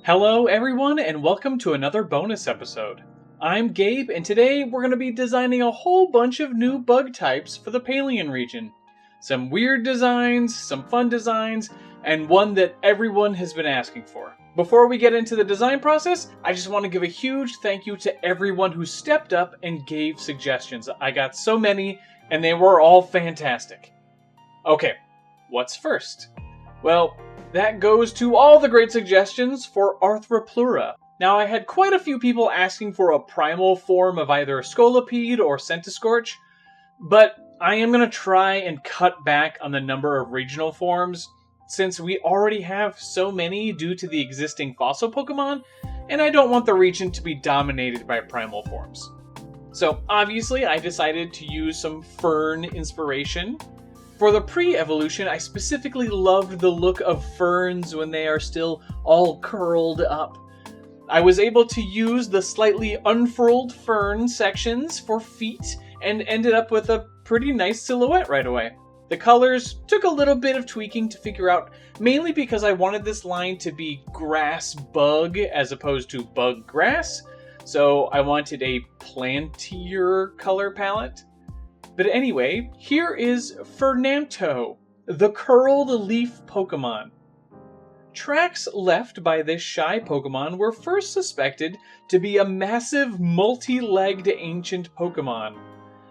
Hello everyone and welcome to another bonus episode. I'm Gabe and today we're going to be designing a whole bunch of new bug types for the Palean region. Some weird designs, some fun designs, and one that everyone has been asking for. Before we get into the design process, I just want to give a huge thank you to everyone who stepped up and gave suggestions. I got so many and they were all fantastic. Okay, what's first? Well, that goes to all the great suggestions for Arthropleura. Now, I had quite a few people asking for a primal form of either Scolipede or Centiskorch, but I am going to try and cut back on the number of regional forms, since we already have so many due to the existing fossil Pokemon, and I don't want the region to be dominated by primal forms. So, obviously, I decided to use some fern inspiration. For the pre-evolution, I specifically loved the look of ferns when they are still all curled up. I was able to use the slightly unfurled fern sections for feet and ended up with a pretty nice silhouette right away. The colors took a little bit of tweaking to figure out, mainly because I wanted this line to be grass bug as opposed to bug grass, so I wanted a plantier color palette. But anyway, here is Fernanto, the curled leaf Pokemon. Tracks left by this shy Pokemon were first suspected to be a massive multi-legged ancient Pokemon.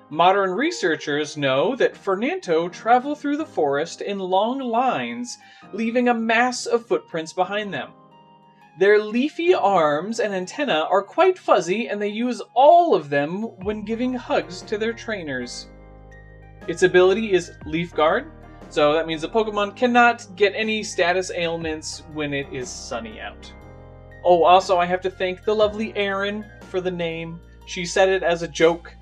Modern researchers know that Fernanto travel through the forest in long lines, leaving a mass of footprints behind them. Their leafy arms and antennae are quite fuzzy, and they use all of them when giving hugs to their trainers. Its ability is Leaf Guard, so that means the Pokemon cannot get any status ailments when it is sunny out. Oh, also I have to thank the lovely Erin for the name. She said it as a joke,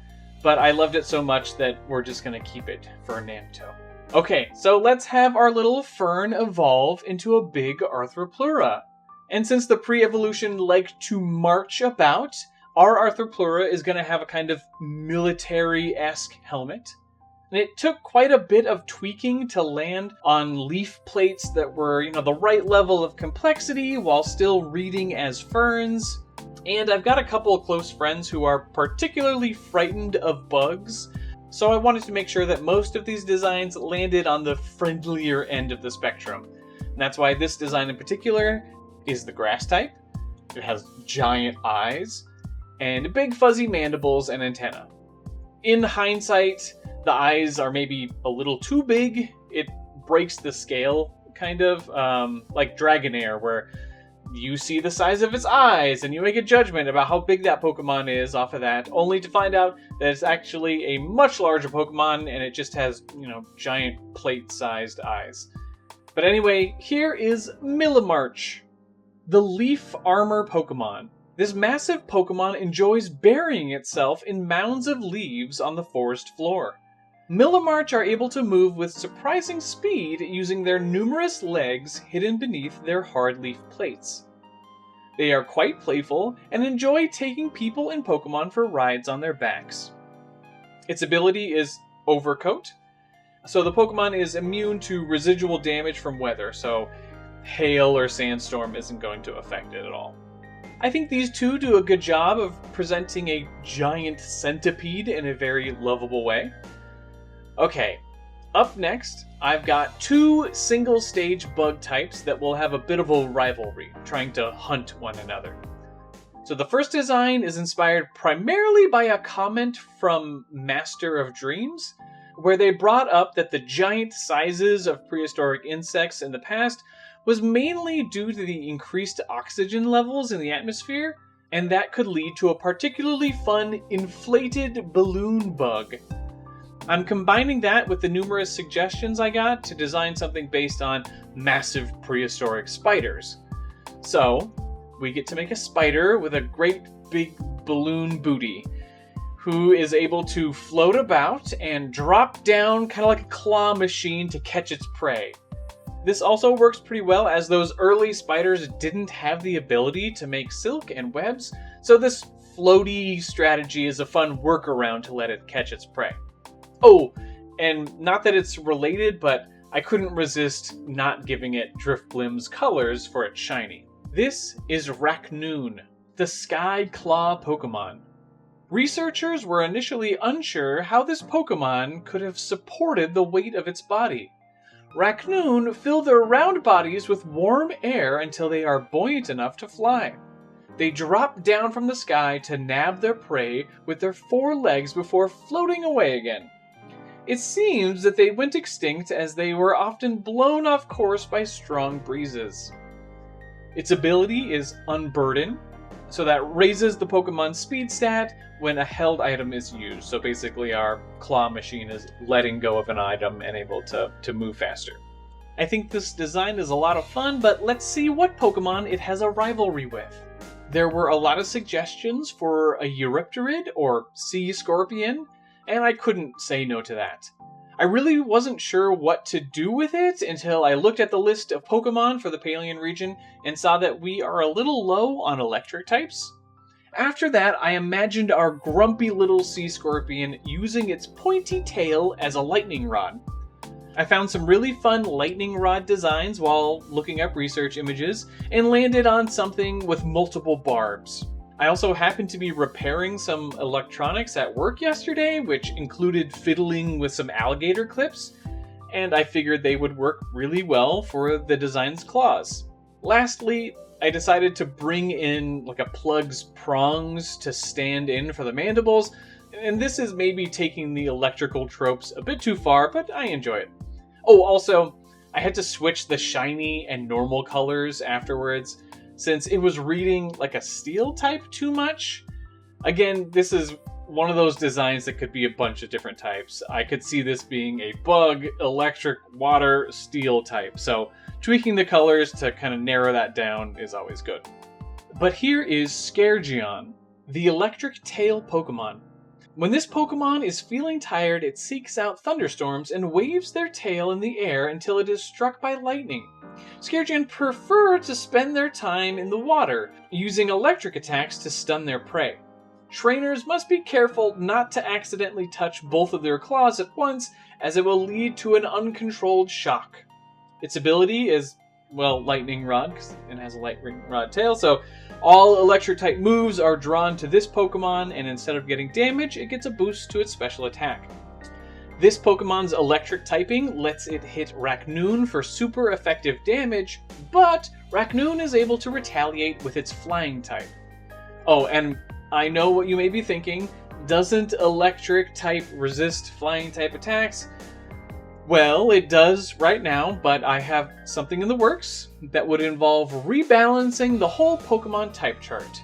but I loved it so much that we're just gonna keep it Fernanto. Okay, so let's have our little fern evolve into a big Arthropleura. And since the pre-evolution liked to march about, our Arthropleura is gonna have a kind of military-esque helmet. And it took quite a bit of tweaking to land on leaf plates that were, the right level of complexity while still reading as ferns. And I've got a couple of close friends who are particularly frightened of bugs, so I wanted to make sure that most of these designs landed on the friendlier end of the spectrum. And that's why this design in particular is the grass type. It has giant eyes and big fuzzy mandibles and antennae. In hindsight, the eyes are maybe a little too big. It breaks the scale, kind of, like Dragonair, where you see the size of its eyes and you make a judgment about how big that Pokemon is off of that, only to find out that it's actually a much larger Pokemon and it just has, giant plate-sized eyes. But anyway, here is Millimarch, the Leaf Armor Pokemon. This massive Pokemon enjoys burying itself in mounds of leaves on the forest floor. Millimarch are able to move with surprising speed using their numerous legs hidden beneath their hard leaf plates. They are quite playful and enjoy taking people and Pokemon for rides on their backs. Its ability is Overcoat, so the Pokemon is immune to residual damage from weather, so hail or sandstorm isn't going to affect it at all. I think these two do a good job of presenting a giant centipede in a very lovable way. Okay, up next, I've got two single-stage bug types that will have a bit of a rivalry, trying to hunt one another. So the first design is inspired primarily by a comment from Master of Dreams, where they brought up that the giant sizes of prehistoric insects in the past was mainly due to the increased oxygen levels in the atmosphere, and that could lead to a particularly fun inflated balloon bug. I'm combining that with the numerous suggestions I got to design something based on massive prehistoric spiders. So, we get to make a spider with a great big balloon booty, who is able to float about and drop down kind of like a claw machine to catch its prey. This also works pretty well as those early spiders didn't have the ability to make silk and webs, so this floaty strategy is a fun workaround to let it catch its prey. Oh, and not that it's related, but I couldn't resist not giving it Drifblim's colors for its shiny. This is Rachnoon, the Sky Claw Pokémon. Researchers were initially unsure how this Pokémon could have supported the weight of its body. Rachnoon fill their round bodies with warm air until they are buoyant enough to fly. They drop down from the sky to nab their prey with their 4 legs before floating away again. It seems that they went extinct as they were often blown off course by strong breezes. Its ability is Unburden, so that raises the Pokemon's speed stat when a held item is used. So basically our claw machine is letting go of an item and able to move faster. I think this design is a lot of fun, but let's see what Pokemon it has a rivalry with. There were a lot of suggestions for a Eurypterid or Sea Scorpion, and I couldn't say no to that. I really wasn't sure what to do with it until I looked at the list of Pokemon for the Palean region and saw that we are a little low on electric types. After that, I imagined our grumpy little sea scorpion using its pointy tail as a lightning rod. I found some really fun lightning rod designs while looking up research images and landed on something with multiple barbs. I also happened to be repairing some electronics at work yesterday, which included fiddling with some alligator clips, and I figured they would work really well for the design's claws. Lastly, I decided to bring in a plug's prongs to stand in for the mandibles, and this is maybe taking the electrical tropes a bit too far, but I enjoy it. Oh, also, I had to switch the shiny and normal colors afterwards, since it was reading like a steel type too much. Again, this is one of those designs that could be a bunch of different types. I could see this being a bug, electric, water, steel type, so tweaking the colors to kind of narrow that down is always good. But here is Skaergion, the electric tail Pokemon. When this Pokemon is feeling tired, it seeks out thunderstorms and waves their tail in the air until it is struck by lightning. Skaergion prefer to spend their time in the water, using electric attacks to stun their prey. Trainers must be careful not to accidentally touch both of their claws at once, as it will lead to an uncontrolled shock. Its ability is, Lightning Rod, because it has a Lightning Rod tail, so all electric type moves are drawn to this Pokemon, and instead of getting damage, it gets a boost to its special attack. This Pokemon's electric typing lets it hit Rachnoon for super effective damage, but Rachnoon is able to retaliate with its flying type. Oh, and I know what you may be thinking, doesn't electric type resist flying type attacks? Well, it does right now, but I have something in the works that would involve rebalancing the whole Pokemon type chart.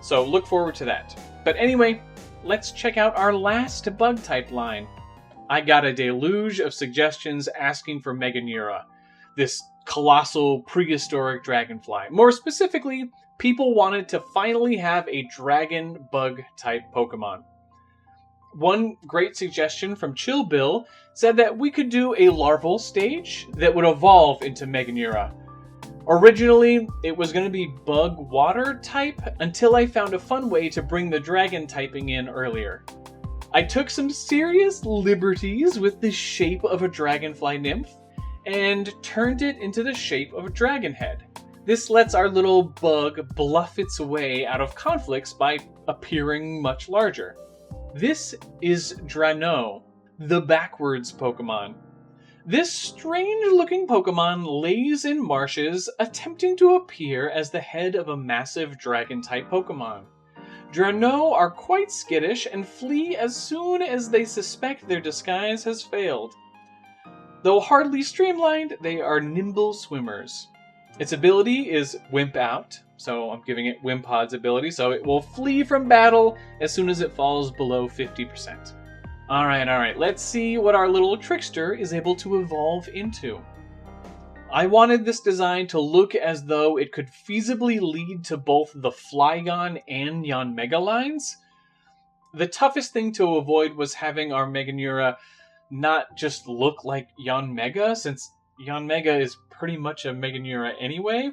So look forward to that. But anyway, let's check out our last bug type line. I got a deluge of suggestions asking for Meganeura, this colossal prehistoric dragonfly. More specifically, people wanted to finally have a dragon bug type Pokemon. One great suggestion from Chill Bill said that we could do a larval stage that would evolve into Meganeura. Originally, it was going to be bug water type until I found a fun way to bring the dragon typing in earlier. I took some serious liberties with the shape of a dragonfly nymph and turned it into the shape of a dragon head. This lets our little bug bluff its way out of conflicts by appearing much larger. This is Draneaux, the backwards Pokemon. This strange-looking Pokemon lays in marshes, attempting to appear as the head of a massive dragon-type Pokemon. Draneaux are quite skittish and flee as soon as they suspect their disguise has failed. Though hardly streamlined, they are nimble swimmers. Its ability is Wimp Out, so I'm giving it Wimpod's ability, so it will flee from battle as soon as it falls below 50%. Alright, let's see what our little trickster is able to evolve into. I wanted this design to look as though it could feasibly lead to both the Flygon and Yanmega lines. The toughest thing to avoid was having our Meganeura not just look like Yanmega, since Yanmega is pretty much a Meganeura anyway.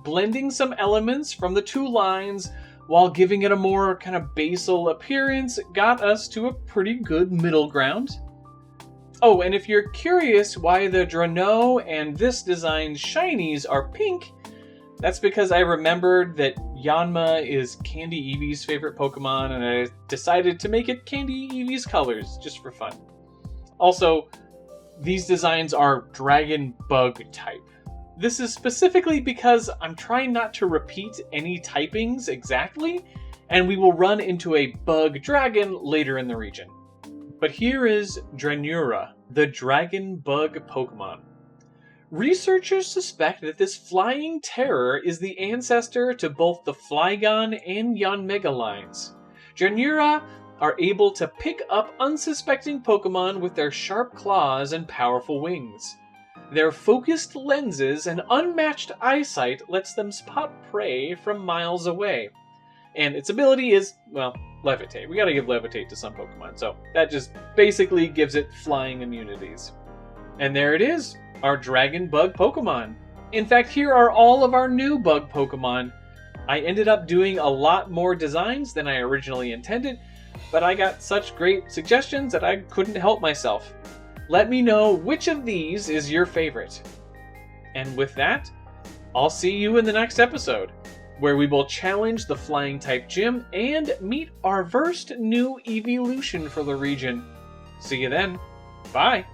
Blending some elements from the two lines while giving it a more kind of basal appearance got us to a pretty good middle ground. Oh, and if you're curious why the Draneaux and this design's shinies are pink, That's because I remembered that Yanma is Candy Eevee's favorite Pokemon, and I decided to make it Candy Eevee's colors, just for fun. Also, these designs are Dragon Bug type. This is specifically because I'm trying not to repeat any typings exactly, and we will run into a Bug Dragon later in the region. But here is Draneura, the Dragon Bug Pokemon. Researchers suspect that this flying terror is the ancestor to both the Flygon and Yanmega lines. Draneura are able to pick up unsuspecting Pokemon with their sharp claws and powerful wings. Their focused lenses and unmatched eyesight lets them spot prey from miles away. And its ability is, well, Levitate. We gotta give Levitate to some Pokemon, so that just basically gives it flying immunities. And there it is, our Dragon Bug Pokemon. In fact, here are all of our new Bug Pokemon. I ended up doing a lot more designs than I originally intended, but I got such great suggestions that I couldn't help myself. Let me know which of these is your favorite. And with that, I'll see you in the next episode, where we will challenge the Flying type gym and meet our first new evolution for the region. See you then. Bye!